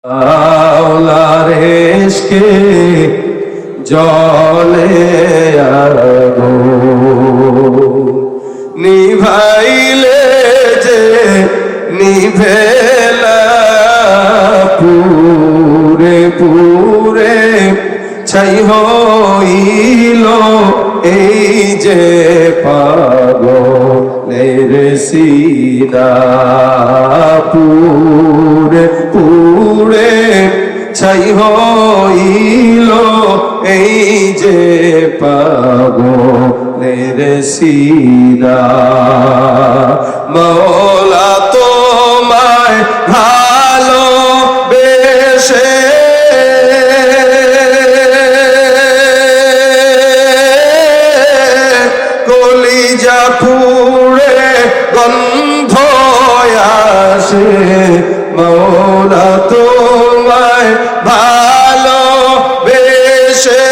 আওলার ইশকে জলে আগুন নিভাইলে যে নিভে না পুরে পুরে ছাই হইল এই যে পাগলের সিনা পুরে পুরে ছাই হইল এই যে পাগলের সিনা মওলা তোমায় ভালো বেশে কলিজা পুড়ে গন্ধ আসে মওলা তোমায় ভালো বেশে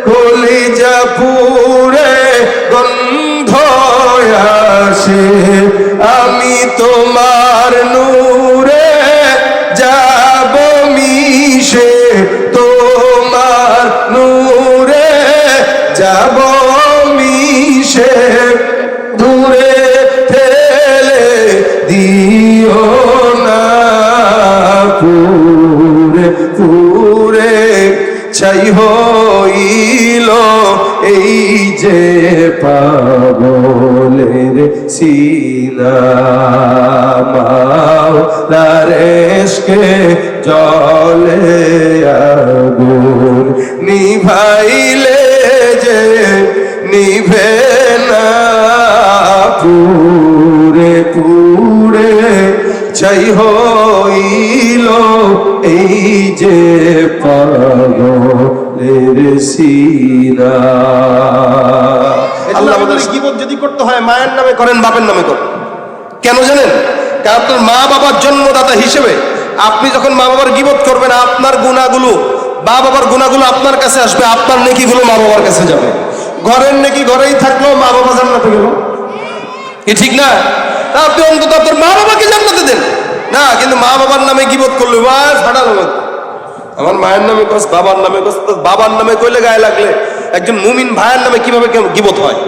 কলিজা পুড়ে গন্ধ আসে আমি তোমার নূরে যাব মিশে তোমার নূরে যাব মিশে দূরে ফেলে দিও না পুরে পুরে ছাই হইল এই যে পাগলের সিনা মাওলার ইশকে জলে আগুন নিভাইলে যে নিভে না পুরে পুরে ছাই হইল এই যে পাগলের সিনা। আল্লাহ আমাদের গীবত যদি করতে হয় মায়ের নামে করেন, বাপের নামে করেন। কেন জানেন? কারণ আপনার মা বাবার জন্মদাতা হিসেবে আপনি যখন মা বাবার গীবত করবেন, আপনার গুনাহগুলো মা বাবার গুনাহগুলো আপনার কাছে আসবে, আপনার নেকিগুলো মা বাবার কাছে যাবে। ঘরের নেকি ঘরেই থাকলো, মা বাবা জান্নাতে গেল, কি ঠিক না? তা আপনি অন্তত আপনার মা বাবাকে জান্নাতে দেন না, কিন্তু মা বাবার নামে গীবত করলে বাস ফাটানো লাগবে। আমার মায়ের নামে কস, বাবার নামে কস, বাবার নামে কইলে গায়ে লাগলে একজন মুমিন ভাইয়ের নামে কিভাবে গীবত হয়?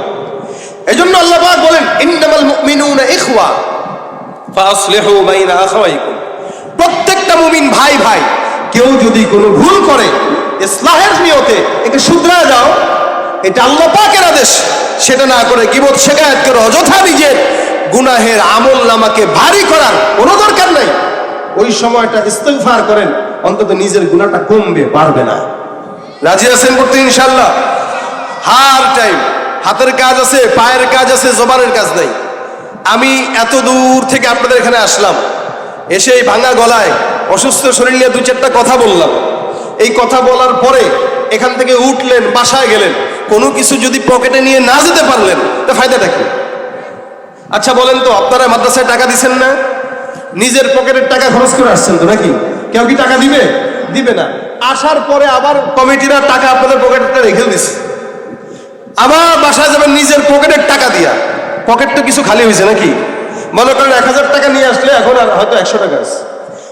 এজন্য আল্লাহ পাক বলেন ইন্নামাল মুমিনুনা ইখওয়া ফাসলিহু বাইনা আখাওয়াইকুম। প্রত্যেকটা মুমিন ভাই ভাই। কেউ যদি কোনো ভুল করে ইসলাহের নিয়তে একে শুধরায় যাও, এটা আল্লাহ পাকের আদেশ। সেটা না করে গীবত শিকায়াত করে অযথা নিজের গুনাহের আমল নামাকে ভারী করার কোনো দরকার নাই। ওই সময়টা ইস্তিগফার করেন, অন্তত নিজের গুনাহটা কমবে, বাড়বে না। রাজি আছেন করতে ইনশাআল্লাহ? হার টাইম হাতের কাজ আছে, পায়ের কাজ আছে, জবানের কাজ নাই। আমি এত দূর থেকে আপনাদের এখানে আসলাম, এসে এই ভাঙা গলায় অসুস্থ শরীর নিয়ে দু চারটা কথা বললাম। এই কথা বলার পরে এখান থেকে উঠলেন, বাসায় গেলেন, কোনো কিছু যদি পকেটে নিয়ে না যেতে পারলেন তা ফায়দাটা কি? আচ্ছা বলেন তো, আপনারা মাদ্রাসায় টাকা দিচ্ছেন না? নিজের পকেটের টাকা খরচ করে আসছেন তো নাকি? কেউ কি টাকা দিবে? দিবে না। আসার পরে আবার কমিটিরা টাকা আপনাদের পকেটে রেখে দিচ্ছে, আবার বাসায় যাবেন নিজের পকেটের টাকা দিয়া। পকেট তো কিছু খালি হয়েছে নাকি? মনে করেন 1000 টাকা নিয়ে আসলে এখন আর হয়তো 100 টাকা আছে,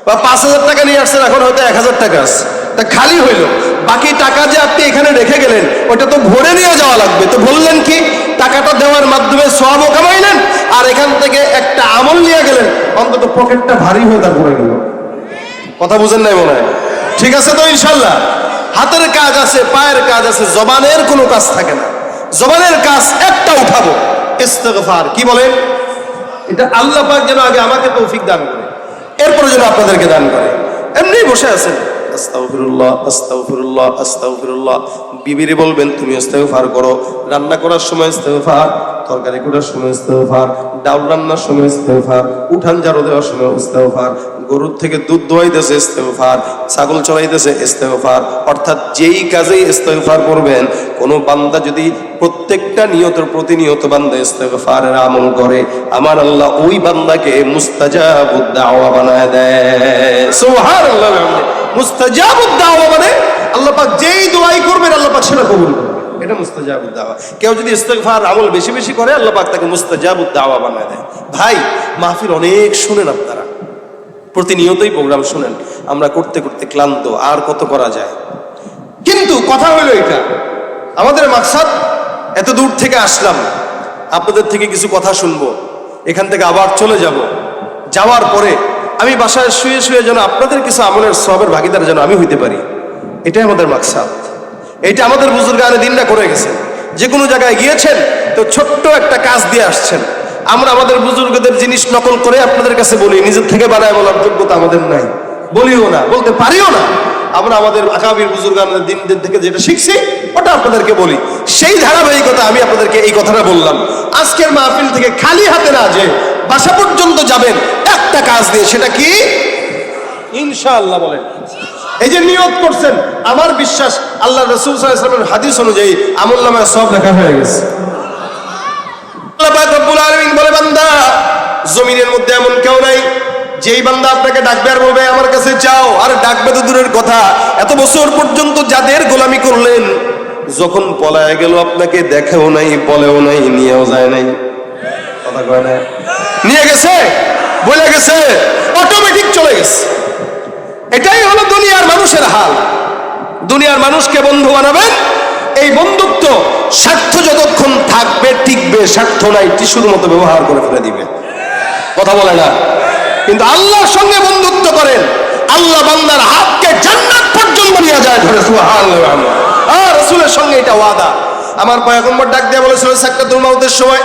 বা 5000 টাকা নিয়ে আসছেন এখন হয়তো 1000 টাকা আছে, তা খালি হইল। বাকি টাকা যে আপনি এখানে রেখে গেলেন ওটা তো ভরে নিয়ে যাওয়া লাগবে। তো বললেন কি, টাকাটা দেওয়ার মাধ্যমে সওয়াবও কামাইলেন, আর এখান থেকে একটা আমল নিয়ে গেলেন, অন্তত পকেটটা ভারী হয়ে তারপরে গেল। কথা বুঝেন নাই মনে হয়? ঠিক আছে তো ইনশাল্লাহ? হাতের কাজ আছে, পায়ের কাজ আছে, জবানের কোনো কাজ থাকে না। জবানের কাজ একটা উঠাবো, ইস্তিগফার। কি বলেন? এটা আল্লাহ পাক যেন আগে আমাকে তৌফিক দান করে, এরপরে যেন আপনাদেরকে দান করে। এমনি বসে আছেন, আস্তাগফিরুল্লাহ আস্তাগফিরুল্লাহ আস্তাগফিরুল্লাহ। বিবিরে বলবেন তুমি ইস্তিগফার করো। রান্না করার সময় ইস্তিগফার, তরকারি করার সময় ইস্তিগফার, ডাল রান্নার সময় ইস্তিগফার, উঠান ঝাড়ু দেওয়ার সময় ইস্তিগফার, গরুর থেকে দুধ দোয়াইতেছে ইস্তিগফার, ছাগল চড়াইতেছে ইস্তিগফার। অর্থাৎ যেই কাজেই ইস্তিগফার করবেন, কোনো বান্দা যদি প্রত্যেকটা নিয়তের প্রতিনিয়ত বান্দা ইস্তিগফারের আমল করে, আমার আল্লাহ ওই বান্দাকে মুস্তাজাবুদ দাওয়া বানায় দেয়। সুবহানাল্লাহ। মুস্তাজাবুদ দাওয়া মানে আল্লাহ পাক যেই দোয়াই করবেন আল্লাহ পাক সেটা কবুল করবেন। এটা মুস্তাজাবুদ দাওয়া। কেউ যদি ইস্তেগফার আমল বেশি বেশি করে আল্লাহ পাক তাকে মুস্তাজাবুদ দাওয়া বানায় দেয়। ভাই, মাহফিল অনেক শুনেন আপনারা, প্রতিনিয়তই প্রোগ্রাম শুনেন, আমরা করতে করতে ক্লান্ত, আর কত করা যায়। কিন্তু কথা হলো এটা, আমাদের মাকসাদ এত দূর থেকে আসলাম, আপনাদের থেকে কিছু কথা শুনবো, এখান থেকে আবার চলে যাব। যাওয়ার পরে আমি বাসায় শুয়ে শুয়ে যেন আপনাদের কিছু আমলের সওয়াবের ভাগিদার যেন আমি হইতে পারি, এটাই আমাদের মাকসাদ। এটা আমাদের বুজুর্গানে দিনটা করে গেছেন। যে কোনো জায়গায় গিয়েছেন তো ছোট্ট একটা কাজ দিয়ে আসছেন। আমরা আমাদের বুজুর্গদের জিনিস নকল করে আপনাদের কাছে বলি, নিজের থেকে বানায় বলার যোগ্যতা আমাদের নাই, বলিও না, বলতে পারিও না। আমরা আমাদের আকাবির বুজুর্গানের দিনদের থেকে যেটা শিখছি ওটা আপনাদেরকে বলি। সেই ধারাবাহিকতা আমি আপনাদেরকে এই কথাটা বললাম। আজকের মাহফিল থেকে খালি হাতে না যে বাসা পর্যন্ত যাবেন একটা কাজ দিয়ে, সেটা কি? ইনশাআল্লাহ বলেন। এই যে নিয়ত করছেন, আমার বিশ্বাস আল্লাহ রাসূল সাল্লাল্লাহু আলাইহি ওয়াসাল্লামের হাদিস অনুযায়ী আমলনামায় সব লেখা হয়ে গেছে। আল্লাহ পাক রব্বুল আলামিন বলে, বান্দা, জমিনের মধ্যে এমন কেউ নাই যেই বান্দা আপনাকে ডাকবে আর বলবে আমার কাছে চাও। আর ডাকবে তো দূরের কথা, এত বছর পর্যন্ত যাদের গোলামি করলেন, যখন পলায় গেল আপনাকে দেখেও নাই, বলেও নাই, নিয়েও যায় নাই। কথা কয় না? নিয়ে গেছে, বলে গেছে, অটোমেটিক চলে গেছে। এটাই হলো দুনিয়ার মানুষের হাল। দুনিয়ার মানুষকে বন্ধু বানাবেন, এই বন্ধুত্ব স্বার্থ যতক্ষণ থাকবে টিকবে, স্বার্থ নাই টিস্যুর মতো ব্যবহার করে ফেলে দিবে। কথা বলে না? কিন্তু আল্লাহর সঙ্গে বন্ধুত্ব করেন, আল্লাহ বান্দার হাতকে জান্নাত পর্যন্ত নিয়ে যায় ধরে। সুবহানাল্লাহ। আর রাসূলের সঙ্গে এটা ওয়াদা। আমার পয়গম্বর ডাক দিয়ে বলেছিল সাকরাতুল মাউতের সময়,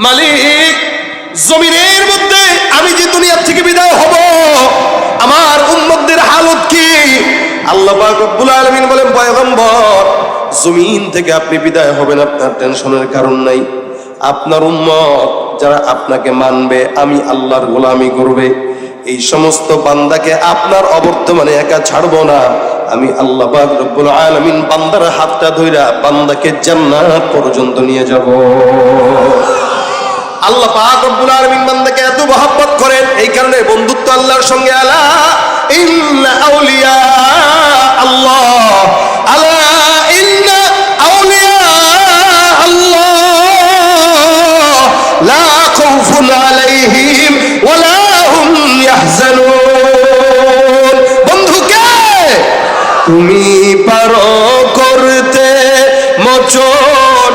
মালিক, জমিনের মধ্যে আমি যে দুনিয়া থেকে বিদায় হব, আমার উম্মতদের হালত কি? আল্লাহ পাক রব্বুল আলামিন বলেন, পয়গম্বর, জমিন থেকে আপনি বিদায় হবেন, আপনার টেনশনের কারণ নাই। আপনার উম্মত যারা আপনাকে মানবে, আমি আল্লাহর গোলামি করবে, এই সমস্ত বান্দাকে আপনার অবর্তমানে একা ছাড়বো না। আমি আল্লাহ পাক রব্বুল আলামিন বান্দার হাতটা ধইরা বান্দাকে জান্নাত পর্যন্ত নিয়ে যাব। আল্লাহ পাক রব্বুল আলামিন বান্দাকে এত মহব্বত করেন, এই কারণে বন্ধুত্ব আল্লাহর সঙ্গে। আলা ইন্না আউলিয়া আল্লাহ, আলা ইন্না আউলিয়া আল্লাহ লা খাউফুন আলাইহিম ওয়া লা হুম ইয়াহজানুন। বন্ধুকে তুমি পারো করতে মোচন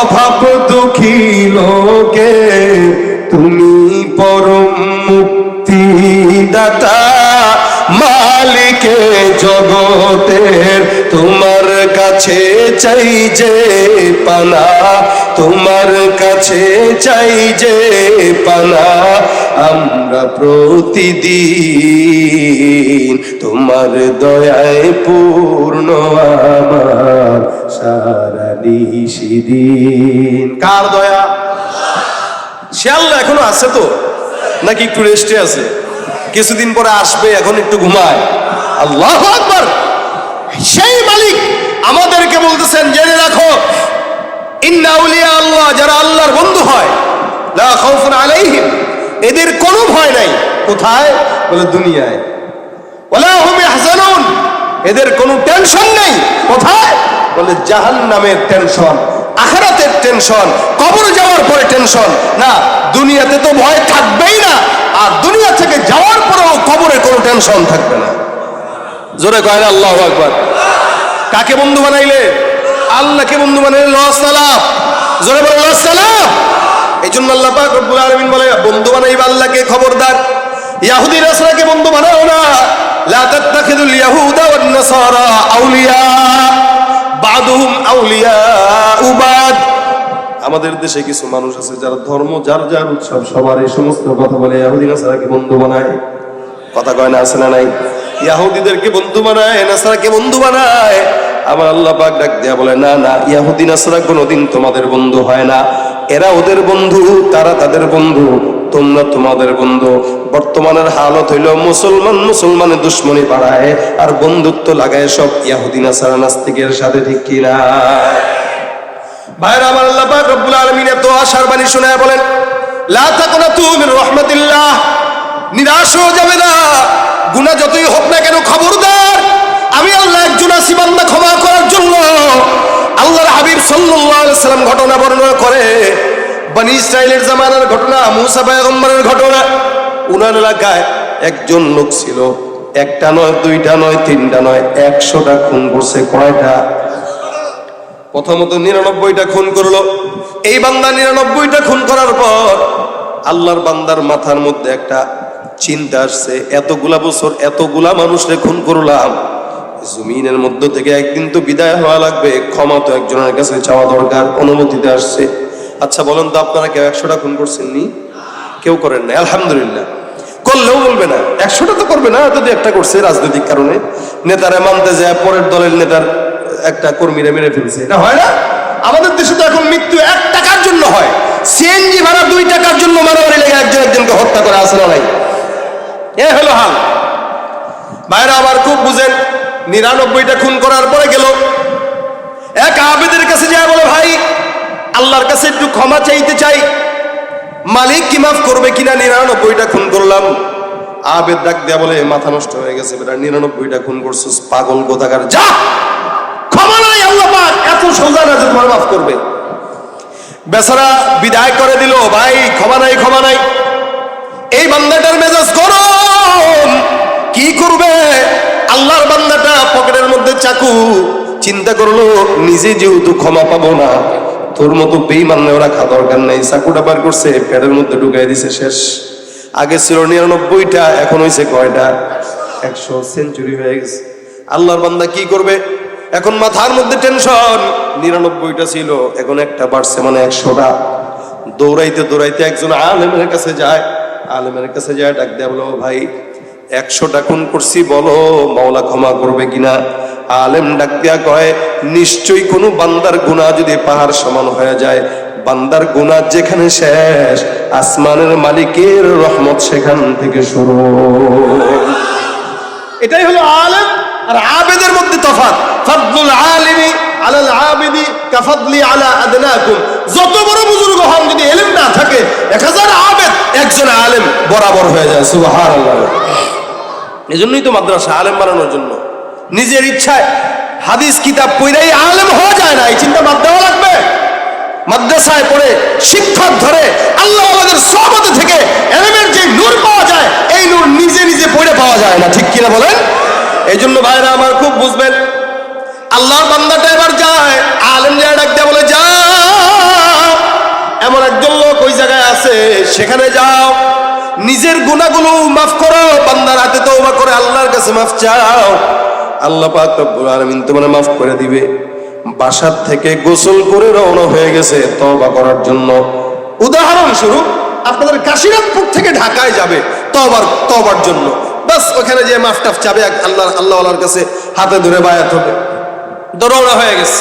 অভাব দুঃখী লোকে, তুমি পরম মুক্তিদাতা মালিকে জগতের, তোমার কাছে চাই যে পানা, তোমার কাছে চাই যে পানা। আমরা প্রতিদিন তোমার দয়ায় পূর্ণ আমার সারা নিশিদিন। কার দয়া? সে আল্লাহ এখনো আছে তো, নাকি একটু রেস্টে আছে? কিছুদিন পরে আসবে, এখন একটু ঘুমায়। আল্লাহু আকবার। সেই মালিক আমাদেরকে বলতেছেন, জেনে রাখো, ইন্না আউলিয়া আল্লাহ, যারা আল্লাহর বন্ধু হয়, লা খাউফুন আলাইহিম, এদের কোনো ভয় নাই। কোথায়? বলে দুনিয়ায়। ওয়ালা হুম ইয়াহজানুন, এদের কোনো টেনশন নেই। কোথায়? বলে জাহান্নামের টেনশন, আখিরাতের টেনশন, কবর যাওয়ার পরে টেনশন না। দুনিয়াতে তো ভয় থাকবেই না, আর দুনিয়া থেকে যাওয়ার পরেও কবরে কোনো টেনশন থাকবে না। জোরে কয় না আল্লাহু আকবার। কাকে বন্ধু বানাইলে? আল্লাহকে বন্ধু বানাইলে লস না লাভ? জোরে বলে লস না লাভ? এই জন্য আল্লাহ পাক রব্বুল আলামিন বলে, বন্ধু বানাইবা আল্লাহকে, খবরদার ইহুদি নাসারাকে বন্ধু বানাও না। লা তাত্তাখিযুল ইয়াহুদা ওয়ান নাসারা আউলিয়া বাদুহুম আউলিয়া উবাদ। আমাদের দেশে কিছু মানুষ আছে যারা ধর্ম, যার যার উৎসব, সবার এই সমস্ত কথা বলে ইহুদি নাসারাকে বন্ধু বানায়। কথা কয় না? আছে না নাই? ইহুদিদেরকে বন্ধু বানায়, নাসারাকে বন্ধু বানায়। আবার আল্লাহ পাক ডাক দেয়া বলে, না না, ইহুদি নাসারা কোনোদিন তোমাদের বন্ধু হয় না। এরা ওদের বন্ধু, তারা তাদের বন্ধু, তোমরা তোমাদের বন্ধু। বর্তমানের হালত হইল মুসলমানের দুশ্মনী বাড়ায় আর বন্ধুত্ব লাগায় সব ইহুদি নাসারা নাস্তিকের সাথে। ঠিক কি না ভাইরা আমার? আল্লাহ পাক রব্বুল আলামিন এত আশার বাণী শোনায় বলেন, লা তাকুনাতু মির রাহমাতিল্লাহ, নিরাশ হয়ে যাবে না। গুনাহ যতই হোক না কেন, খবরদার, আমি আল্লাহ একজন আছি বান্দা ক্ষমা করার জন্য। সাল্লাল্লাহু আলাইহি সাল্লাম ঘটনা বর্ণনা করে, বনি ইসরাইলের জামানার ঘটনা, মুসা পয়গম্বরের ঘটনা। উনার এলাকায় একজন লোক ছিল, একটা নয়, দুইটা নয়, তিনটা নয়, 100টা খুন করছে। কয়টা? প্রথমত 99টা খুন করলো। এই বান্দা 99টা খুন করার পর আল্লাহর বান্দার মাথার মধ্যে একটা চিন্তা আসছে, এতগুলা বছর এতগুলা মানুষরে খুন করলাম, জমিনের মধ্য থেকে একদিন তো বিদায় হওয়া লাগবে, ক্ষমা তো একজনের কাছে চাওয়া দরকার। অনুমতিতে আসছে। আচ্ছা বলেন তো, আপনারা কেউ 100টা খুন করছেননি? কেউ করেন না, আলহামদুলিল্লাহ। করলেও বলবে না, 100টা তো করবে না, যদি একটা করছে রাজনৈতিক কারণে, নেতারা মানতে যায় পরের দলের নেতার একটা কর্মীরা মেরে ফেলছে, এটা হয় না? আমাদের দেশে তো এখন মৃত্যু 1 টাকার জন্য হয়, সিএনজি ভাড়া 2 টাকার জন্য মারামারি লেগে একজন একজনকে হত্যা করে, আসে না নাই? এ হলো হাল। ভাইরা আবার খুব বুঝেন, 99টা খুন করার পরে গেল এক আবেদের কাছে, যায় বলে, ভাই আল্লাহর কাছে একটু ক্ষমা চাইতে চাই, মালিক কি মাফ করবে কিনা, 99টা খুন করলাম। আবেদ ডাক দেয়া বলে, মাথা নষ্ট হয়ে গেছে বেটা, 99টা খুন করছিস, পাগল কোথাকার, যা, ক্ষমা নাই, আল্লাহ পাক এত সোজা না যে তোমার মাফ করবে। বেচারা বিদায় করে দিল, ভাই ক্ষমা নাই, ক্ষমা নাই। এই বান্দাটার মেজাজ গরম, কি করবে? আল্লাহর বান্দাটা পকেটের মধ্যে চাকু, চিন্তা করলো নিজে যেহেতু ক্ষমা পাবো না, তোর মতো বেঈমান রাখা দরকার নেই। চাকুটা বার করছে, পেটের মধ্যে ঢুকাই দিছে, শেষ। আগে ছিল 99টা, এখন হয়েছে কয়টা? 100, সেঞ্চুরি হয়ে গেছে। আল্লাহর বান্দা কি করবে? এখন মাথার মধ্যে টেনশন, 99টা ছিল, এখন একটা বাড়ছে, মানে 100টা। দৌড়াইতে দৌড়াইতে একজন আলেমের কাছে যায়, আলেমের কাছে যায় ডাক দেয়া বলো, ভাই 100টা খুন করছি, বলো মাওলা ক্ষমা করবে কিনা? আলেম ডাক দেয়া কয়, নিশ্চয়ই কোনো বান্দার গুনাহ যদি পাহাড় সমান হয়ে যায়, বান্দার গুনাহ যেখানে শেষ, আসমানের মালিকের রহমত সেখান থেকে শুরু। এটাই হলো আলেম আর আবেদের মধ্যে তফাৎ। ফাদলুল আলিমি আলাল আবিদি কাফাদলি আলা আদনাকুম। যত বড় বুজুর্গ হন, যদি ইলম না থাকে, 1000 আবেদ একজন আলেম বরাবর হয়ে যায়। সুবহানাল্লাহ। এজন্যই তো মাদ্রাসা, আলেম বানানোর জন্য। নিজের ইচ্ছায় হাদিস কিতাব পড়াই আলেম হওয়া যায় না, এই চিন্তা বাদ দেওয়া লাগবে। মাদ্রাসায় পড়ে শিক্ষক ধরে আল্লাহ আমাদের সহবতে থেকে ইলমের যে নূর পাওয়া যায়, এই নূর নিজে নিজে পড়ে পাওয়া যায় না, ঠিক কিনা বলেন? এই জন্য ভাইরা আমার খুব বুঝবেন, আল্লাহর বান্দাটা এবার যায়, আলেম যায় ডাক দেয়া বলে, যাও এমন একজন লোক ওই জায়গায় আছে, সেখানে যাও, নিজের গুনাহগুলো মাফ করো, বান্দার হাতে তওবা করে আল্লাহর কাছে মাফ চাও, আল্লাহ পাক রব্বুল আলামিন তোমার মাফ করে দিবে। বাসার থেকে গোসল করে রওনা হয়ে গেছে তওবা করার জন্য। উদাহরণস্বরূপ আপনাদের কাশীনাথপুর থেকে ঢাকায় যাবে তওবার জন্য, বাস ওখানে যে মাফ টাফ চাবে, আল্লাহর কাছে হাতে ধরে বায়াত হবে, রওনা হয়ে গেছে।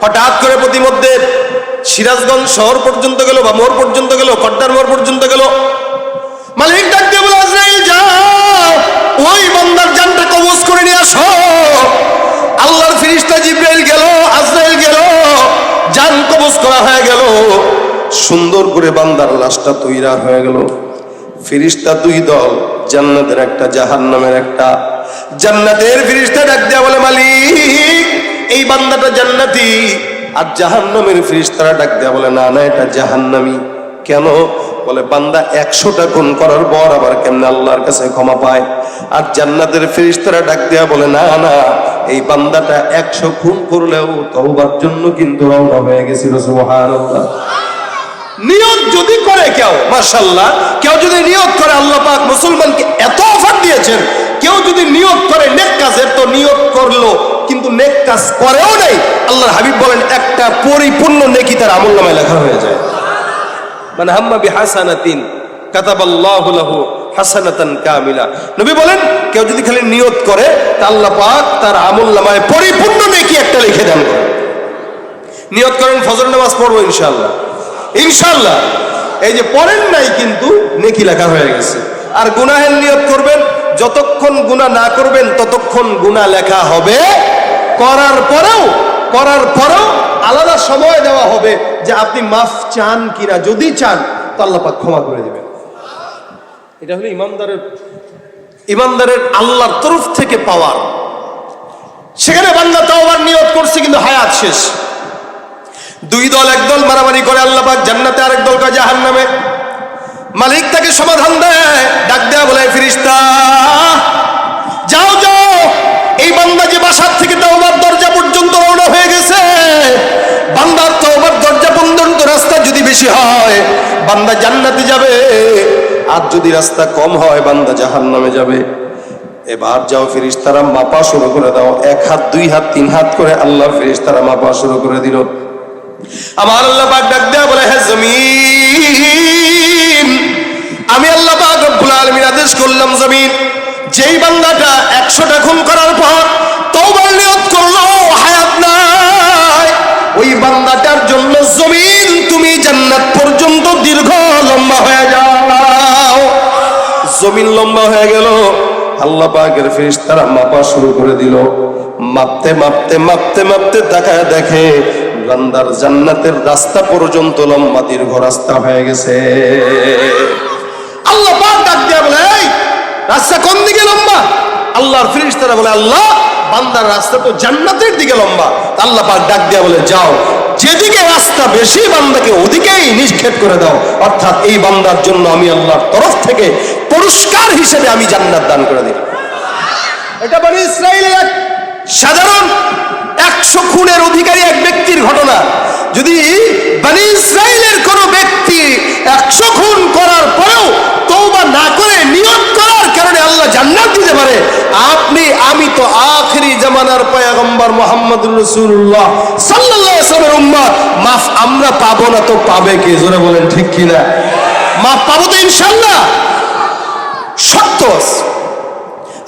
হঠাৎ করে প্রতিমধ্যে সিরাজগঞ্জ শহর পর্যন্ত গেল, বা মোড় পর্যন্ত গেল, কড্ডার মোড় পর্যন্ত গেল। মালিক ডাক দিয়ে বলে, আজরাইল যাও, ওই বান্দার জানটা কবজ করে নিয়ে আসো। আল্লাহর ফেরেশতা জিবরাইল গেল, আজরাইল গেল, জান কবজ করা হয়ে গেল। সুন্দর করে বান্দার লাশটা তৈরি হয়ে গেল। ফেরেশতা 2 দল, জান্নাতের একটা, জাহান্নামের একটা। জান্নাতের ফেরেশতা ডাক দেয়া বলে, মালিক এই বান্দাটা জান্নাতি। আর জাহান্নামের ফেরেশতারা ডাক দেয়া বলে, না না, এটা জাহান্নামী। কেন? বলে, বান্দা 100টা খুন করার পর আবার কেমনে আল্লাহর কাছে ক্ষমা পায়? আর জান্নাতের ফেরেশতারা ডাক দেয়া বলে, না না, এই বান্দাটা 100 খুন করলেও তওবার জন্য কিন্তু রওনা হয়ে গেছিল। সুবহানাল্লাহ। নিয়ত যদি করে কেউ, মাশাআল্লাহ, কেউ যদি নিয়ত করে, আল্লাহ পাক মুসলমানকে এত অফার দিয়েছেন, কেউ যদি নিয়ত করে নেক কাজের, তো নিয়ত করলো কিন্তু নেক কাজ করেও নাই, আল্লাহর হাবিব বলেন একটা পরিপূর্ণ নেকি তার আমলনামায় লেখা হয়ে যায়। মান হাম্মা বিহাসানাতিন কাতাবাল্লাহু লাহু হাসানাতান কামিলা। নবী বলেন, কেউ যদি খালি নিয়ত করে, তা আল্লাহ পাক তার আমলনামায় পরিপূর্ণ নেকি একটা লিখে দেন। নিয়ত করেন ফজর নামাজ পড়বো ইনশাআল্লাহ, ইনশাআল্লাহ, এই যে পড়েন নাই কিন্তু নেকি লেখা হয়ে গেছে। আর গুনাহের নিয়ত করবেন, যতক্ষণ গুনাহ না করবেন ততক্ষণ গুনাহ লেখা হবে, করার পরেও আলাদা সময় দেওয়া হবে যে আপনি মাফ চান কিনা। যদি চান তো আল্লাহ পাক ক্ষমা করে দিবেন। এটা হলো ইমানদারের আল্লাহর তরফ থেকে পাওয়ার। সেখানে বান্দা তওবার নিয়ত করছে কিন্তু হায়াত শেষ। দুই দল, এক দল মারামারি করে আল্লাহ পাক জান্নাতে, আরেক দল কয় জাহান্নামে। মালিক তাকে সমাধান দেয়, ডাক দেয়া বলে ফেরেশতা যাও যাও, এই বান্দা যে বাসার থেকে তওবার দরজা পর্যন্ত রওনা হয়ে গেছে, বান্দার তওবার দরজা পর্যন্ত রাস্তা যদি বেশি হয় বান্দা জান্নাতে যাবে, আর যদি রাস্তা কম হয় বান্দা জাহান্নামে যাবে। এবার যাও ফেরেশতারা মাপা শুরু করে দাও, এক হাত, দুই হাত, তিন হাত করে আল্লাহর ফেরেশতারা মাপা শুরু করে দিল। আমার আল্লাহ পাক ডাক দেয়া বলে হে জমিন, আমি আল্লাহ পাক রব্বুল আলামিন আদেশ করলাম জমিন, যেই বান্দাটা 100টা খুন করার পর তওবার নিয়ত করলো, হায়াত নাই, ওই বান্দাটার জন্য জমিন তুমি জান্নাত পর্যন্ত দীর্ঘ লম্বা হয়ে যাও। জমিন লম্বা হয়ে গেল, আল্লাহ পাকের ফেরেশতারা মাপা শুরু করে দিল। মাপতে মাপতে মাপতে মাপতে তাকায় দেখে বান্দার জান্নাতের রাস্তা পর্যন্ত লম্বা দীর্ঘ রাস্তা হয়ে গেছে। আল্লাহ পাক ডাক দিয়া বলে এই রাস্তা কোন দিকে লম্বা? আল্লাহর ফেরেশতারা বলে আল্লাহ বান্দার রাস্তা তো জান্নাতের দিকে লম্বা। আল্লাহ পাক ডাক দিয়া বলে যাও, যেদিকে রাস্তা বেশি বান্দাকে ওদিকেই নিক্ষেপ করে দাও, অর্থাৎ এই বান্দার জন্য আমি আল্লাহর তরফ থেকে পুরস্কার হিসেবে আমি জান্নাত দান করে দিই। এটা বনি ইসরাইলের এক সাধারণ 100 খুনের অধিকারী এক ব্যক্তির ঘটনা। যদি বনি ইসরাইলের কোন ব্যক্তি 100 খুন করার পরেও তওবা না করে নিয়ত করার কারণে আল্লাহ জান্নাত দিতে পারে, আপনি আমি তো আখেরি জামানার পয়গম্বর মুহাম্মদুর রাসূলুল্লাহ সাল্লাল্লাহু আলাইহি ওয়াসাল্লামের উম্মত, মাফ আমরা পাবো না তো পাবে কে? জোরে বলেন ঠিক কিনা? মাফ পাবো তো ইনশাআল্লাহ, সত্য।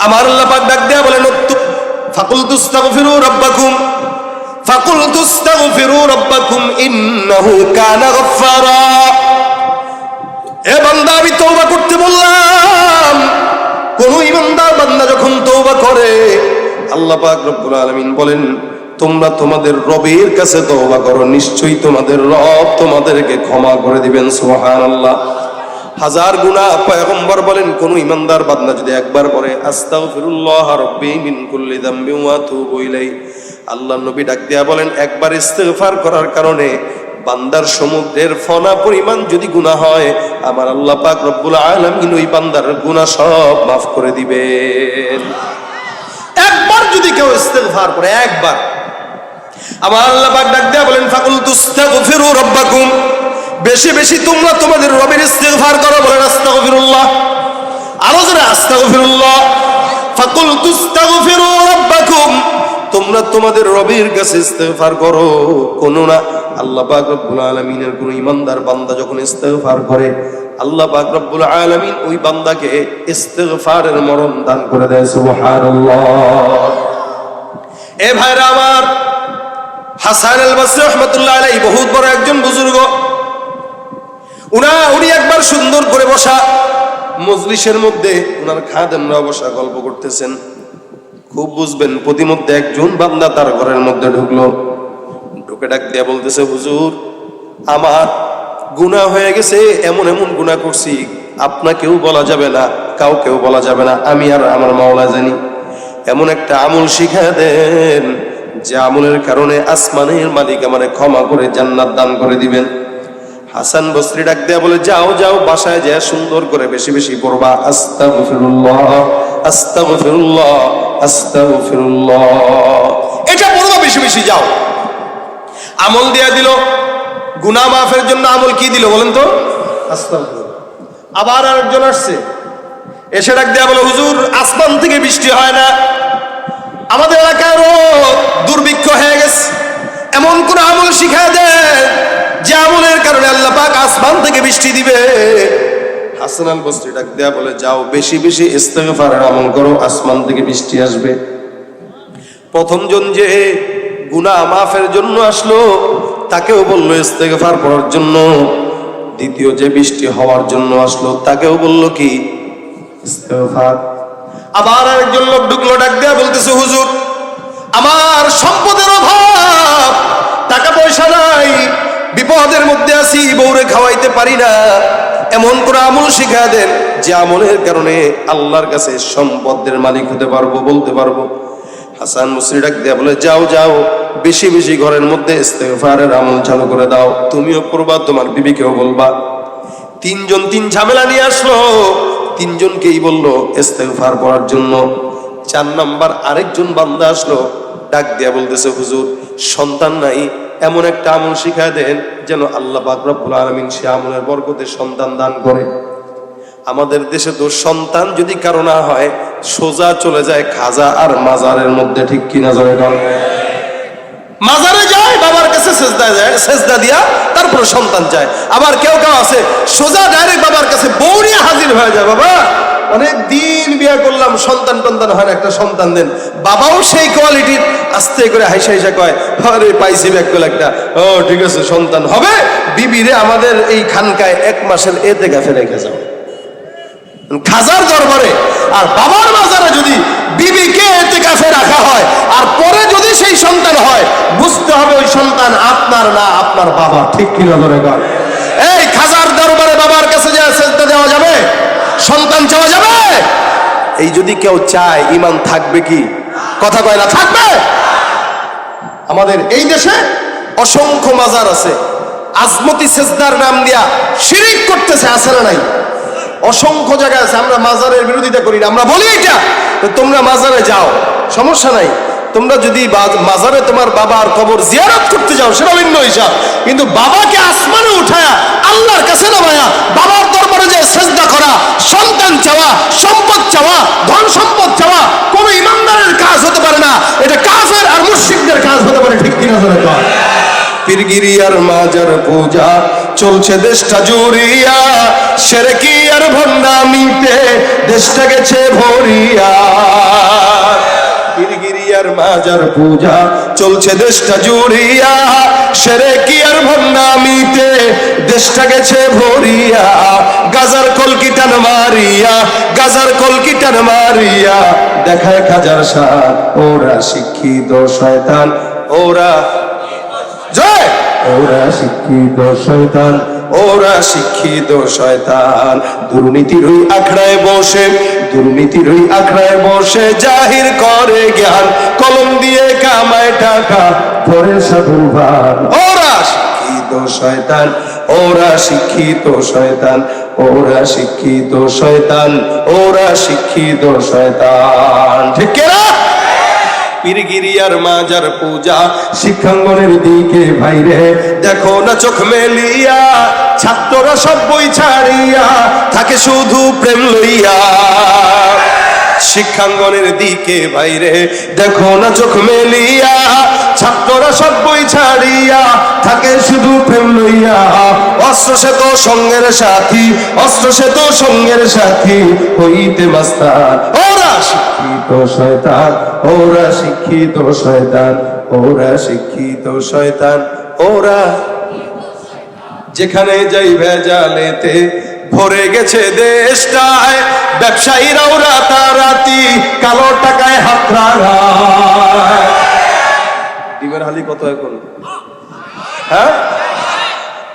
আমার আল্লাহ পাক ডাক দেয়া বলেন ফাকুলতু আস্তাগফিরু রাব্বাকুম ফাকুলতু আস্তাগফিরু রাব্বাকুম ইন্নাহু কানা গফফারা। এ বান্দা আমি তওবা করতে বললাম, কোন ইমানদার বান্দা যখন তওবা করে আল্লাহ পাক রব্বুল আলামিন বলেন তোমরা তোমাদের রবের কাছে তওবা করো, নিশ্চয়ই তোমাদের রব তোমাদেরকে ক্ষমা করে দিবেন। সুবহানাল্লাহ। হাজার গুনাহ পয়গম্বর বলেন কোন ইমানদার বান্দা যদি একবার পড়ে আস্তাগফিরুল্লাহ রাব্বি মিন কুল্লি যামবি ওয়া আতুবু ইলাইহি, আল্লাহর নবী ডাক দিয়া বলেন একবার ইস্তিগফার করার কারণে বান্দার সমুদ্রের ফনা পরিমাণ যদি গুনাহ হয় আমার আল্লাহ পাক রব্বুল আলামিন ওই বান্দার গুনাহ সব মাফ করে দিবেন। একবার যদি কেউ ইস্তিগফার করে, একবার, আমার আল্লাহ পাক ডাক দিয়া বলেন ফাকুলতু আস্তাগফিরু রাব্বাকুম, বেশি বেশি তোমরা তোমাদের রবের ইস্তিগফার করো। বলেন আস্তাগফিরুল্লাহ, আরো জোরে আস্তাগফিরুল্লাহ। ফাকুলতু আস্তাগফিরু রাব্বাকুম, তোমরা তোমাদের রবের কাছে ইস্তিগফার করো। কোন না আল্লাহ পাক রব্বুল আলামিনের কোন ইমানদার বান্দা যখন ইস্তিগফার করে আল্লাহ পাক রব্বুল আলামিন ওই বান্দাকে ইস্তিগফারের মরণ দান করে দেয়। সুবহানাল্লাহ। এ ভাইরা আমার, হাসান আল বসরি রাহমাতুল্লাহ আলাইহি বহুত বড় একজন বুজুর্গ। উনি একবার সুন্দর করে বসা মজলিসের মধ্যে উনার খাদেমরা বসা গল্প করতেছেন। খুব বুঝবেন, প্রতিমধ্যে একজন বান্দা তার ঘরের মধ্যে ঢুকলো, ঢুকে ডাক দিয়া বলতেছে হুজুর আমার গুনাহ হয়ে গেছে, এমন এমন গুনাহ করছি আপনাকেও বলা যাবে না, কাউকেও বলা যাবে না, আমি আর আমার মাওলা জানি। এমন একটা আমল শিখায় দেন যে আমলের কারণে আসমানের মালিক আমারে ক্ষমা করে জান্নাত দান করে দিবেন। হাসান বসরি ডাক দেয়া বলে যাও যাও, বাসায় যা সুন্দর করে বেশি বেশি পড়বা আস্তাগফিরুল্লাহ আস্তাগফিরুল্লাহ আস্তাগফিরুল্লাহ, এটা পড়বা বেশি বেশি। যাও, আমল দিয়া দিল, গুনাহ মাফের জন্য আমল কি দিল বলেন তো? আস্তাগফিরুল্লাহ। আবার আরেকজন আসছে, এসে ডাক দেয়া বলে হুজুর আসমান থেকে বৃষ্টি হয় না, আমাদের এলাকারও দুর্ভিক্ষ হয়ে গেছে, এমন কোন আমল শিখায় দেন যে আমলের কারণে আল্লাহ পাক আসমান থেকে বৃষ্টি দিবে। হাসান আল বসরি ডাক দেয়া বলে যাও বেশি বেশি ইস্তিগফারের আমল করো, আসমান থেকে বৃষ্টি আসবে। প্রথম জন যে গুনাহ মাফের জন্য আসলো তাকেও বললো ইস্তিগফার করার জন্য, দ্বিতীয় যে বৃষ্টি হওয়ার জন্য আসলো তাকেও বললো কি ইস্তিগফার। আবার আরেকজন লোক ঢুকলো, ডাক দেয়া বলতেছে হুজুর আমার সম্পদের অভাব, টাকা পয়সা নাই, বিপদের মধ্যে আছি, বউরে খাওয়াইতে পারি না, এমন করে আমল শিখা দেন যে আমলের কারণে আল্লাহর কাছে সম্পদের মালিক হতে পারবো, বলতে পারবো। হাসান বসরি ডাক দেয়া বলে যাও যাও, বেশি বেশি ঘরের মধ্যে ইস্তেগফারের আমল চালু করে দাও, তুমিও করবা, তোমার বিবিকেও বলবা। তিনজন তিন ঝামেলা নিয়ে আসলো, তিনজনকেই বললো ইস্তেগফার পড়ার জন্য। 4 নাম্বার আরেকজন বান্দা আসলো, ডাক দিয়া বলতেছে, হুজুর সন্তান নাই, এমন একটা আমল শিখায় দেন যেন আল্লাহ পাক রব্বুল আলামিন সে আমলের বরকতে সন্তান দান করে। আমাদের দেশে তো সন্তান যদি কারো না হয় সোজা চলে যায় খাজা আর মাজারের মধ্যে, ঠিক কিনা জয় কর। মাজারে যায়, বাবার কাছে সেজদা যায়, সেজদা দিয়া তারপর সন্তান চায়। আবার কেউ কেউ আছে সোজা ডাইরেক্ট বাবার কাছে বউ নিয়ে হাজির হয়ে যায়, বাবা অনেক দিন বিয়ে করলাম, সন্তান টন্তান হয় না, একটা সন্তান দেন। বাবাও সেই কোয়ালিটির, আস্তে করে হাইসা হাইসা কয়, আরে পাইছি ব্যাকল একটা, ও ঠিক আছে সন্তান হবে। বিবিরে আমাদের এই খানকায় 1 মাসের এতেকাফে রেখে যাও খাজার দরবারে, আর বাবার মাজারে যদি বিবিকে এতেকাফে রাখা হয় আর পরে যদি সেই সন্তান হয়, বুঝতে হবে ওই সন্তান আপনার না, আপনার বাবা, ঠিক কিনা ধরে কর। এই খাজার দরবারে বাবার কাছে যায় সেজদা দেওয়া যাবে? সন্তান চাওয়া যাবে? এই যদি কেউ চায় ঈমান থাকবে কি? কথা কয় না, থাকবে? আমাদের এই দেশে অসংখ্য মাজার আছে, আজমতি সেজদার নাম দিয়া শিরিক করতেছে, আছে না নাই? অসংখ্য জায়গা আছে। আমরা মাজারের বিরোধিতা করি না, আমরা বলি এটা তোমরা মাজারে যাও, সমস্যা নাই। তোমরা যদি মাজারে তোমার বাবার কবর জিয়ারত করতে যাও সেটা ভিন্ন হিসাব, কিন্তু বাবাকে আসমানে উঠায়া আল্লাহর কাছে নামায়া বাবার দরবারে যে সেজদা করা, সন্তান চাওয়া, সম্পদ চাওয়া, ধন সম্পদ চাওয়া কোন ইমানদারের কাজ হতে পারে না, এটা কাফের আর মুশরিকদের কাজ হতে পারে, ঠিক কিনা জোরে কর। পীরগিরি আর মাজার পূজা চলছে দেশটা জুড়িয়া, শিরকি আর ভণ্ডামিতে দেশটা গেছে ভরিয়া। পীরগিরি আর মাজার পূজা চলছে দেশটা জুড়িয়া, শিরকি আর ভণ্ডামিতে দেশটা গেছে ভরিয়া। গাজার কলকিটান মারিয়া, গাজার কলকিটান মারিয়া দেখায় খাজার সাথ, ওরা শিক্ষিত শয়তান, ওরা জয়, ওরা শিক্ষিত শয়তান, ওরা শিক্ষিত শয়তান। দুর্নীতির ওই আখড়ায় বসে, দুর্নীতির ওই আখড়ায় বসে জাহির করে জ্ঞান, কলম দিয়ে কামায় টাকা করে সাধুর ভান। ওরা শিক্ষিত শয়তান, ওরা শিক্ষিত শয়তান, ওরা শিক্ষিত শয়তান, ওরা শিক্ষিত শয়তান, ঠিক না? পীরগিরি আর মাজার পূজা শিক্ষাঙ্গনের দিকে ভাইরে দেখো না চোখ মেলিয়া, ছাত্ররা সব বই ছাড়িয়া থাকে শুধু প্রেম লইয়া। শিক্ষাঙ্গনের দিকে ভাইরে দেখো না চোখ মেলিয়া, ছাত্ররা সব বই ছাড়িয়া থাকে শুধু প্রেম লইয়া। অস্ত্র সে তো সঙ্গের সাথী, অস্ত্র সে তো সঙ্গের সাথী হইতে মাস্তান। ওরা শিক্ষিত শয়তান, ওরা শিক্ষিত শয়তান, ওরা শিক্ষিত শয়তান, ওরা যেখানে যাই ভেজালেতে ভরে গেছে দেশটায়, ব্যবসায়ীরাও রাতারাতি কালো টাকায় হাত রাঙায়। ডিমের হালি কত এখন? হ্যাঁ,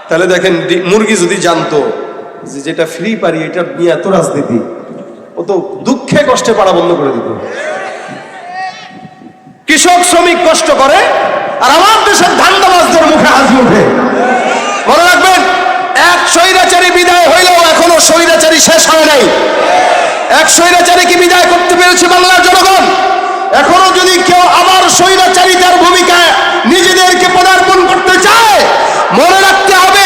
তাহলে দেখেন মুরগি যদি জানতো যে যেটা ফ্রি পারি এটা নিয়ে এত রাজনীতি, ও তো দুঃখে কষ্টে পাড়া বন্ধ করে দিত। কৃষক শ্রমিক কষ্ট করে আর আমার দেশের ধান্দাবাজদের মুখে হাসি ওঠে। মনে রাখবেন, এক স্বৈরাচারী বিদায় হইলেও এখনো স্বৈরাচারী শেষ হয় নাই। এক স্বৈরাচারীকে বিদায় করতে পেরেছে বাংলার জনগণ। এখনো যদি কেউ আবার স্বৈরাচারিতার ভূমিকায় নিজেদেরকে পদার্পণ করতে চায়, মনে রাখতে হবে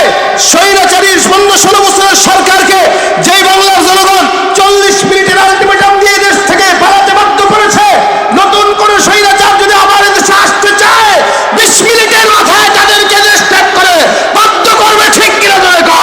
স্বৈরাচারীর 15-16 বছরের সরকারকে যেই বাংলার জনগণ 40 মিনিটের আলটিমেটাম দিয়ে দেশ থেকে পালাতে বাধ্য করেছে, নতুন করে স্বৈরাচার যদি আবার দেশে আসতে চায় 20 মিনিটের মাথায় তাদেরকে দেশ ত্যাগ করে বাধ্য করবে, ঠিক কিনা জোরে কর।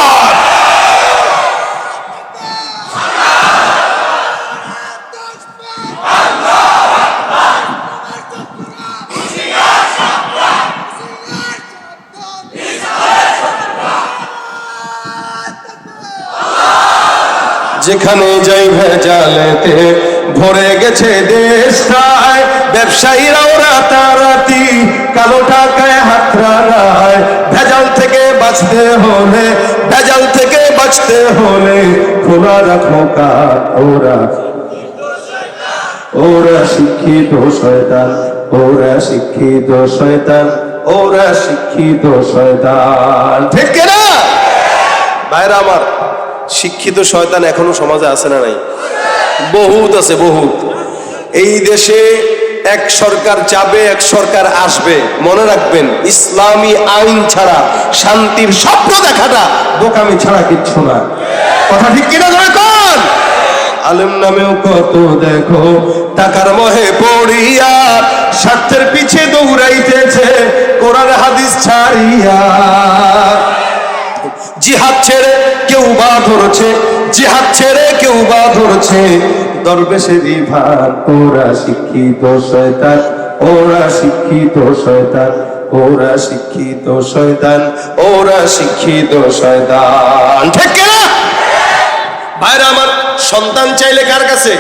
যেখানে যাই ভেজালেতে ভরে গেছে দেশটায়, ব্যবসায়ীরাও রাতারাতি কালো টাকায় হাত রাঙায়। ভেজাল থেকে বাঁচতে হলে, ভেজাল থেকে বাঁচতে হলে খোলা রাখো কান, ওরা, ওরা শিক্ষিত শয়তান, ওরা শিক্ষিত শয়তান, ওরা শিক্ষিত শয়তান। ঠিক কিনা ভাইরা আমার? শিক্ষিত শয়তান এখনো সমাজে আছে না নাই? বহুত আছে, বহুত। এই দেশে এক সরকার যাবে, এক সরকার আসবে। মনে রাখবেন, ইসলামী আইন ছাড়া শান্তির স্বপ্ন দেখাটা বোকামি ছাড়া কিচ্ছু না। কথা ঠিক কিনা ধরে কোন? আলেম নামেও কত দেখো টাকার মোহে পড়িয়া স্বার্থের পিছে দৌড়াইতেছে কোরআন হাদিস ছাড়িয়া। জিহাদ ছেড়ে কেউ বা ধরছে, জিহাদ ছেড়ে কেউ বা ধরছে দরবেশেরই ভান। ওরা শিক্ষিত শয়তান, ওরা শিক্ষিত শয়তান, ওরা শিক্ষিত শয়তান, ওরা শিক্ষিত শয়তান। ঠিক কিনা ভাইরা আমার? সন্তান চাইলে কার কাছে?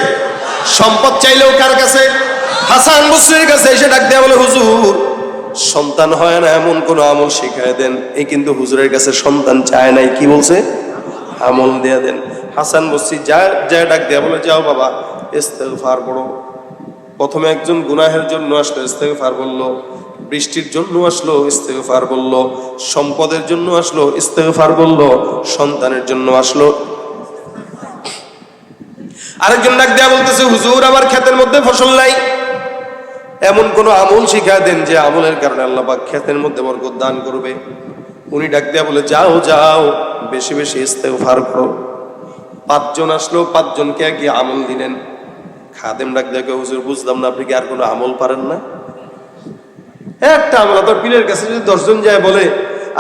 সম্পদ চাইলেও কার কাছে? হাসান বসরির কাছে এসে ডাক দেয়া বলে, হুজুর সন্তান হয় না এমন কোন আমল শিখায় দেন। এই কিন্তু হুজুরের কাছে সন্তান চায় নাই, কি বলছে? আমল দেয়া দেন। হাসান বসরি যা ডাক দেয়া বলে, যাও বাবা ইস্তেগফার পড়ো। প্রথমে একজন গুনাহের জন্য আসলো, ইস্তেগফার বলল। বৃষ্টির জন্য আসলো, ইস্তেগফার বলল। সম্পদের জন্য আসলো, ইস্তেগফার বলল। সন্তানের জন্য আসলো। আরেকজন ডাক দেয়া বলতেছে, হুজুর আমার ক্ষেতের মধ্যে ফসল নাই, এমন কোন আমল শিখায় দেন যে আমলের কারণে আল্লাহ পাক ক্ষেতের মধ্যে বরকত দান করবে। উনি ডাক দেয়া বলে, যাও যাও বেশি বেশি ইস্তেগফার করো। পাঁচজন আসলো, পাঁচজনকে একই আমল দিলেন। খাদেম ডাক দেয়া, হুজুর বুঝলাম না, আপনি কি আর কোনো আমল পারেন না? একটা আমল আপনার পীরের কাছে যদি 10 জন যায় বলে,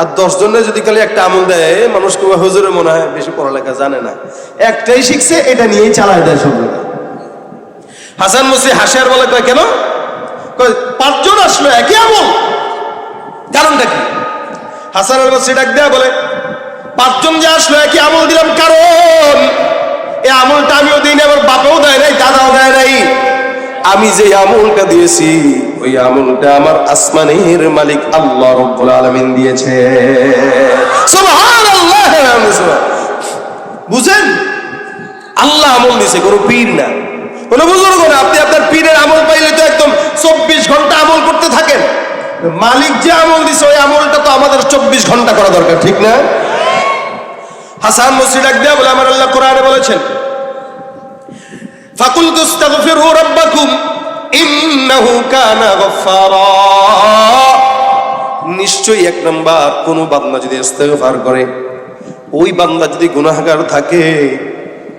আর 10 জনের যদি খালি একটা আমল দেয়, মানুষকে হুজুরের মনে হয় বেশি পড়ালেখা জানে না, একটাই শিখছে, এটা নিয়েই চালায় দেয় সব জায়গায়। হাসান বসরি হাসে আর বলে, কয় কেন? কয় 5 জন আসলো একই আমল, কারণটা কি? হাসান বসরি ডাক দেয়া বলে, 5 জন যে আসলো একই আমল দিলাম, কারণ এই আমলটা আমিও দিই না, আমার বাপেও দেয় নাই, দাদাও দেয় নাই। আমি যে আমলটা দিয়েছি, ওই আমলটা আমার আসমানের মালিক আল্লাহ রাব্বুল আলামিন দিয়েছে। সুবহানাল্লাহ। বুঝেন? আল্লাহ আমল দিয়েছে, কোনো পীর না, কোনো বুজুর্গ না। আপনি আপনার পীরের আমল পাইলে তো একদম 24 ঘন্টা আমল করতে থাকেন। মালিক যে আমল দিয়েছে, ওই আমলটা তো আমাদের 24 ঘন্টা করা দরকার, ঠিক না? হাসান বসরি ডাক দেয়া বলে, আমার আল্লাহ কোরআনে বলেছেন, ফাকুলতু আস্তাগফিরু রাব্বাকুম ইন্নাহু কানা গফফারা। নিশ্চয়ই 1 নাম্বার, কোন বান্দা যদি ইস্তেগফার করে, ওই বান্দা যদি গুনাহগার থাকে,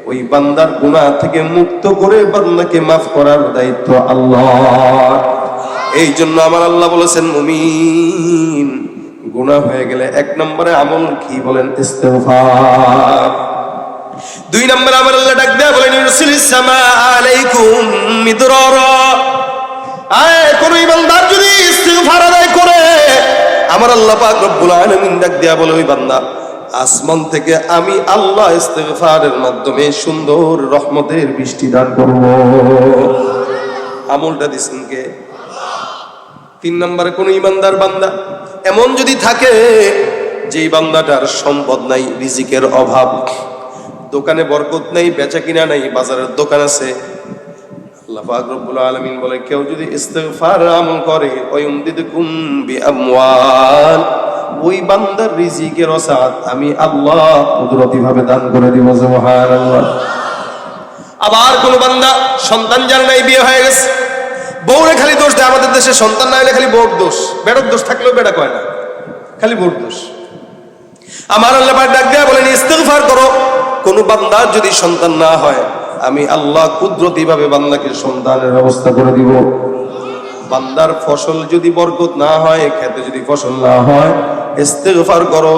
ওই বান্দার গুনাহ থেকে মুক্ত করে বান্দাকে মাফ করার দায়িত্ব আল্লাহর। এই জন্য আমার আল্লাহ বলেছেন, মুমিন গুনাহ হয়ে গেলে 1 নম্বরে আমল কি বলেন? ইস্তেগফার। 2 নম্বরে আমার আল্লাহ ডাক দেয়া বলেন, ইউরসিলিস সামা আলাইকুম মিদরারা। কোন ইমানদার যদি ইস্তেগফার আদায় করে, আমার আল্লাহ পাক রব্বুল আলামিন ডাক দেয়া বলে, ওই বান্দা আসমান থেকে আমি আল্লাহ ইস্তেগফারের মাধ্যমে সুন্দর রহমতের বৃষ্টি দান করব। আমলটা দিছেন কে? 3 নম্বরে, কোন ইমানদার বান্দা এমন যদি থাকে যেই বান্দাটার সম্পদ নাই, রিজিকের অভাব, দোকানে বরকত নাই, বেচা কিনা নাই, বাজারের দোকান আছে, আল্লাহ পাক রব্বুল আলামিন বলে, কেউ যদি ইস্তেগফার আমল করে, ওয়ায়ুমদিদকুম বিআমওয়াল, ওই বান্দার রিজিকের ওসাত আমি আল্লাহ কুদরতি ভাবে দান করে দিব। সুবহানাল্লাহ। আবার কোন বান্দা সন্তান যার নাই, বিয়ে হয়ে গেছে, বউরে খালি দোষ দেয়। আমাদের দেশে সন্তান না হলে খালি বউর দোষ, বেটার দোষ থাকলেও বেটা কয় না, খালি বউর দোষ। আমার আল্লাহ পাক ডাক দেয়া বলেন, ইস্তেগফার করো। কোন বান্দার যদি সন্তান না হয়, আমি আল্লাহ কুদরতি ভাবে বান্দাকে সন্তানের ব্যবস্থা করে দিব। বান্দার ফসল যদি বরকত না হয়, খেতে যদি ফসল না হয়, ইস্তেগফার করো।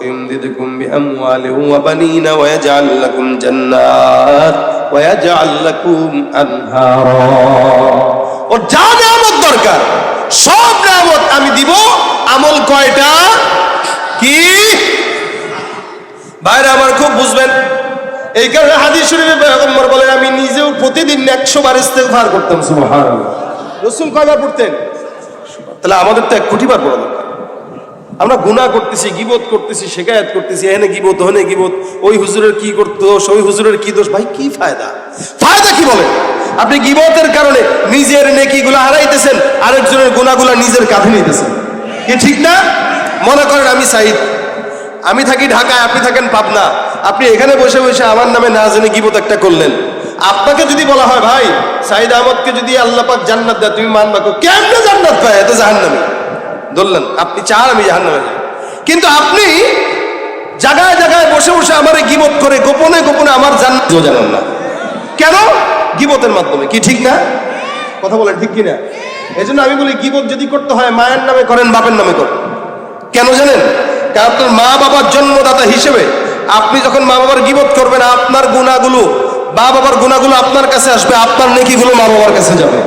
ইমদিদকুম বিআমওয়ালিন ওয়া বানিনা ওয়া ইয়াজআল লাকুম জান্নাত ওয়া ইয়াজআল লাকুম আনহারা। ও যা নিয়ামত দরকার সব নিয়ামত আমি দিব। আমল কয়টা? কি ভাইরা আমার খুব বুঝবেন। এই কারণে হাদিস শরীফে পয়গম্বর বলেন, আমি নিজেও প্রতিদিন 100 বার ইস্তেগফার করতাম। সুবহানাল্লাহ। রাসূল কয়বার পড়তেন? তাহলে আমাদের তো 1 কোটি বার পড়া দরকার। আমরা গুনাহ করতেছি, গীবত করতেছি, শিকায়াত করতেছি, এখানে গীবত, ওখানে গীবত, ওই হুজুরের কি করতো, ওই হুজুরের কি দোষ। ভাই কি ফায়দা? ফায়দা কি বলে? আপনি গীবতের কারণে নিজের নেকিগুলো হারাইতেছেন, আরেকজনের গুনাহগুলো নিজের কাঁধে নিতেছেন। কি ঠিক না? মনে করেন আমি সাইদ, আমি থাকি ঢাকায়, আপনি থাকেন পাবনা, আপনি এখানে বসে বসে আমার নামে না জেনে গীবত একটা করলেন। আপনাকে যদি বলা হয় ভাই সাইদ আহমদকে যদি আল্লাহ পাক জান্নাত দেয় তুমি মানবা, কেমনে জান্নাত পায়? এত জাহান্নামী ধরলেন, আপনি চান আমি জাহান্নামে যাই, কিন্তু আপনি জায়গায় জায়গায় বসে বসে আমার গীবত করে গোপনে গোপনে আমার জান্নাত জানেন না কেন? গীবতের মাধ্যমে। কি ঠিক না? কথা বলেন ঠিক কিনা? এই জন্য আমি বলি গীবত যদি করতে হয় মায়ের নামে করেন, বাপের নামে করেন। কেন জানেন? কারণ আপনার মা বাবার জন্মদাতা হিসেবে আপনি যখন মা বাবার গীবত করবেন, আপনার গুনাহগুলো, মা বাবার গুনাহগুলো আপনার কাছে আসবে, আপনার নেকিগুলো মা বাবার কাছে যাবে।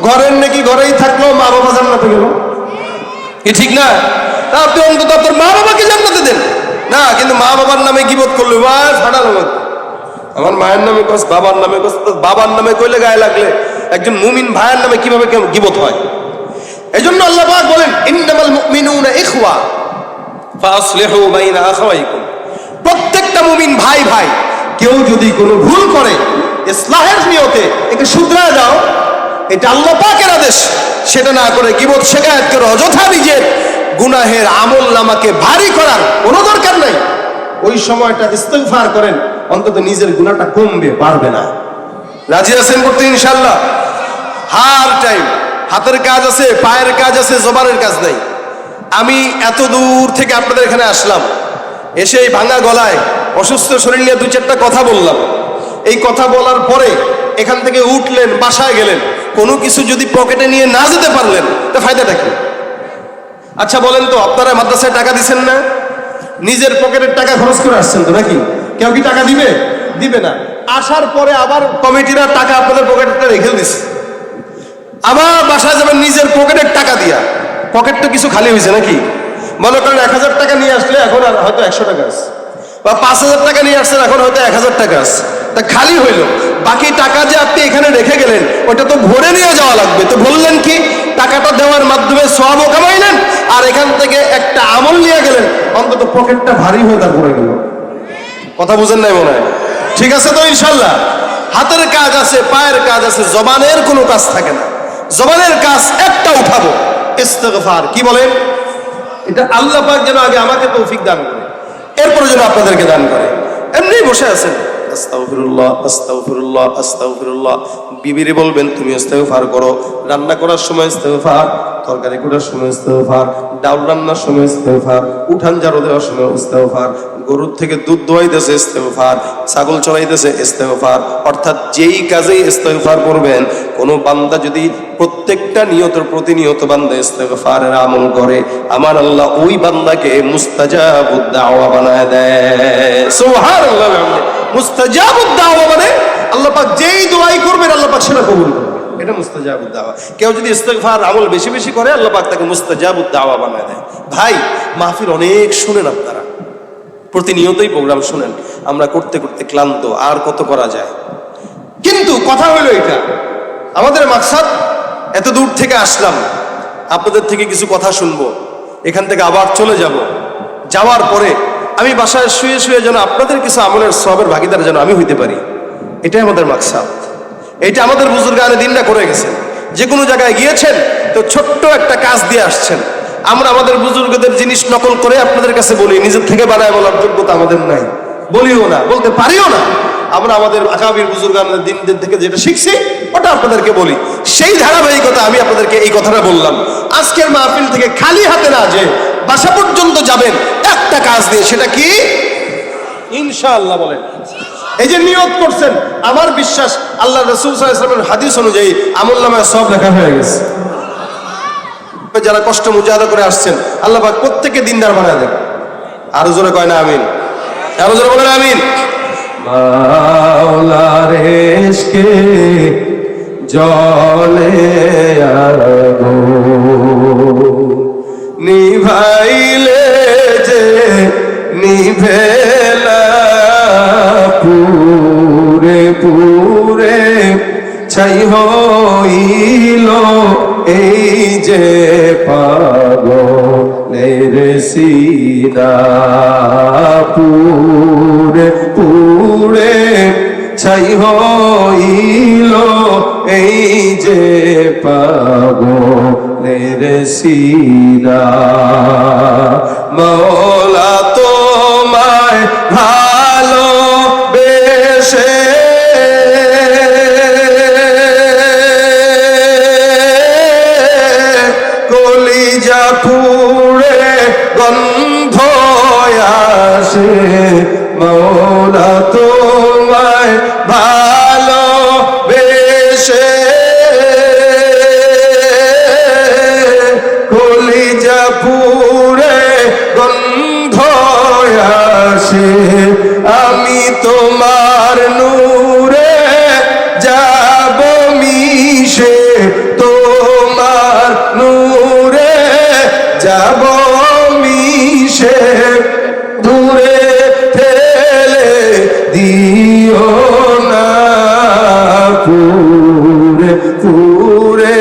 ঘরের নেকি ঘরেই থাকলো, মা বাবা জান্নাতে গেল। কি ঠিক না? তা আপনি অন্তত আপনার মা বাবাকে জান্নাতে দেন না, কিন্তু মা বাবার নামে গীবত করলো, ফাটালো। আমার মায়ের নামে কস, বাবার নামে কস, বাবার নামে কইলে গায়ে লাগলে একজন মুমিন ভাইয়ের নামে কিভাবে গীবত হয়? এই জন্য আল্লাহ পাক বলেন ইন্নামাল মুমিনুনা ইখওয়া ফাসলিহু বাইনা আখাওয়াইকুম। প্রত্যেকটা মুমিন ভাই ভাই। কেউ যদি কোনো ভুল করে ইসলাহের নিয়তে একে শুধরায় দাও, এটা আল্লাহ পাকের আদেশ। সেটা না করে গীবত শিকায়াত করে অযথা নিজের গুনাহের আমল নামাকে ভারী করার কোনো দরকার নাই। ওই সময়টা ইস্তিগফার করেন, অন্তত নিজের গুনাহটা কমবে, পারবে না। রাজি আছেন করতে ইনশাআল্লাহ? হার টাইম হাতের কাজ আছে, পায়ের কাজ আছে, জবানের কাজ নাই। আমি এত দূর থেকে আপনাদের এখানে আসলাম, এসে এই ভাঙা গলায় অসুস্থ শরীর নিয়ে 2-4টা কথা বললাম। এই কথা বলার পরে এখান থেকে উঠলেন, বাসায় গেলেন, কোনো কিছু যদি পকেটে নিয়ে না যেতে পারলেন তা ফায়দাটা কি? আচ্ছা বলেন তো, আপনারা মাদ্রাসায় টাকা দিচ্ছেন না? নিজের পকেটের টাকা খরচ করে আসছেন তো নাকি? কেউ কি টাকা দিবে? দিবে না। আসার পরে আবার কমিটিরা টাকা আপনাদের পকেটে রেখে দিচ্ছে। আবার বাসায় যাবেন নিজের পকেটের টাকা দিয়া, পকেট তো কিছু খালি হয়েছে নাকি? মনে করেন 1000 টাকা নিয়ে আসলে এখন আর হয়তো 100 টাকা আছে, বা 5000 টাকা নিয়ে আসছেন এখন হয়তো 1000 টাকা আছে, তা খালি হইলো। বাকি টাকা যে আপনি এখানে রেখে গেলেন ওটা তো ভরে নিয়ে যাওয়া লাগবে। তো বললেন কি, টাকাটা দেওয়ার মাধ্যমে সওয়াবও কামাইলেন, আর এখান থেকে একটা আমল নিয়ে গেলেন, অন্তত পকেটটা ভারী হয়ে তারপরে গেল। কথা বুঝেন নাই মনে হয়? ঠিক আছে তো ইনশাল্লাহ? হাতের কাজ আছে, পায়ের কাজ আছে, জবানের কোনো কাজ থাকে না। জবানের কাজ একটা উঠাবো, ইস্তিগফার। কি বলেন? এটা আল্লাহ পাক যেন আগে আমাকে তৌফিক দান করে, এরপরে যেন আপনাদেরকে দান করে। এমনি বসে আছেন, আস্তাগফিরুল্লাহ আস্তাগফিরুল্লাহ আস্তাগফিরুল্লাহ, বিবিরে বলবেন তুমি ইস্তিগফার করো। রান্না করার সময় ইস্তিগফার, তরকারি করার সময় ইস্তিগফার, ডাউল রান্নার সময় ইস্তিগফার, উঠান ঝাড়ু দেওয়ার সময় ইস্তিগফার, গরুর থেকে দুধ দোয়াইতেছে ইস্তিগফার, ছাগল চড়াইতেছে ইস্তিগফার। অর্থাৎ যেই কাজেই ইস্তিগফার করবেন, কোনো বান্দা যদি প্রত্যেকটা নিয়তের প্রতিনিয়ত বান্দা ইস্তিগফারের আমল করে, আমার আল্লাহ ওই বান্দাকে মুস্তাজাবুদ দাওয়া বানায় দেয়। সুবহানাল্লাহ। মুস্তাজাবুদ দাওয়া মানে আল্লাহ পাক যেই দোয়াই করবেন আল্লাহ পাক সেটা কবুল করবেন, এটা মুস্তাজাবুদ দাওয়া। কেউ যদি ইস্তিগফার আমল বেশি বেশি করে আল্লাহ পাক তাকে মুস্তাজাবুদ দাওয়া বানায় দেয়। ভাই মাহফিল অনেক শুনেন আপনারা, প্রতিনিয়তই প্রোগ্রাম শুনেন, আমরা করতে করতে ক্লান্ত, আর কত করা যায়। কিন্তু কথা হলো এটা, আমাদের মাকসাদ এত দূর থেকে আসলাম, আপনাদের থেকে কিছু কথা শুনবো, এখান থেকে আবার চলে যাব। যাওয়ার পরে আমি বাসায় শুয়ে শুয়ে যেন আপনাদের কিছু আমলের সওয়াবের ভাগিদার যেন আমি হইতে পারি, এটাই আমাদের মাকসাদ। এটা আমাদের বুজুর্গানে দিনটা করে গেছেন। যে কোনো জায়গায় গিয়েছেন তো ছোট্ট একটা কাজ দিয়ে আসছেন। আমরা আমাদের বুজুর্গদের জিনিস নকল করে আপনাদের কাছে বলি, নিজের থেকে বানায় বলার যোগ্যতা আমাদের নাই, বলিও না, বলতে পারিও না। আমরা আমাদের আকাবির বুজুর্গানের দিনদের থেকে যেটা শিখছি ওটা আপনাদেরকে বলি। সেই ধারাবাহিকতা আমি আপনাদেরকে এই কথাটা বললাম। আজকের মাহফিল থেকে খালি হাতে না যে বাসা পর্যন্ত যাবেন একটা কাজ দিয়ে, সেটা কি? ইনশাআল্লাহ বলেন। এই যে নিয়ত করছেন, আমার বিশ্বাস আল্লাহ রাসূল সাল্লাল্লাহু আলাইহি ওয়াসাল্লামের হাদিস অনুযায়ী আমলনামায় সব লেখা হয়ে গেছে। যারা কষ্ট মুজাহাদা করে আসছেন আল্লাহ পাক প্রত্যেককে দিনদার বানায় দেন। আরো জোরে কয় না আমিন? আরো জোরে বলেন আমিন। মাওলার ইশকে জলে আগুন নিভাইলে যে নিভে না, পুরে পুরে ছাই হইল এই যে পাগলের সিনা, পুরে পুরে ছাই হইল এই যে পাগলের সিনা। মওলা তোমায় ভালো বেশে কলিজা পুড়ে গন্ধ আসে। মওলা তোমায় ভালো বেশে কলিজা পুড়ে গন্ধ আসে। আমি তোমার নূরে যাব মিশে, তোমার নূরে যাব মিশে। দূরে ঠেলে দিও না, পুরে পুরে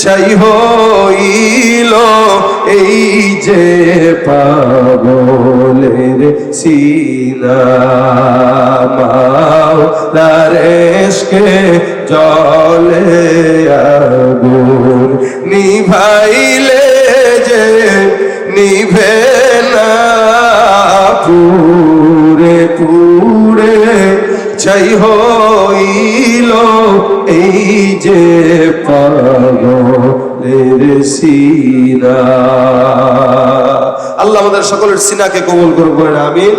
ছাই হইল এই যে পাগলের সিনা। মাওলার ইশকে জলে আগুন নিভাইলে যে নিভে না, পুরে পুরে ছাই হইল এই যে পাগলের সিনা। আল্লাহ আমাদের সকলের সিনাকে কবুল করবেন, আমিন।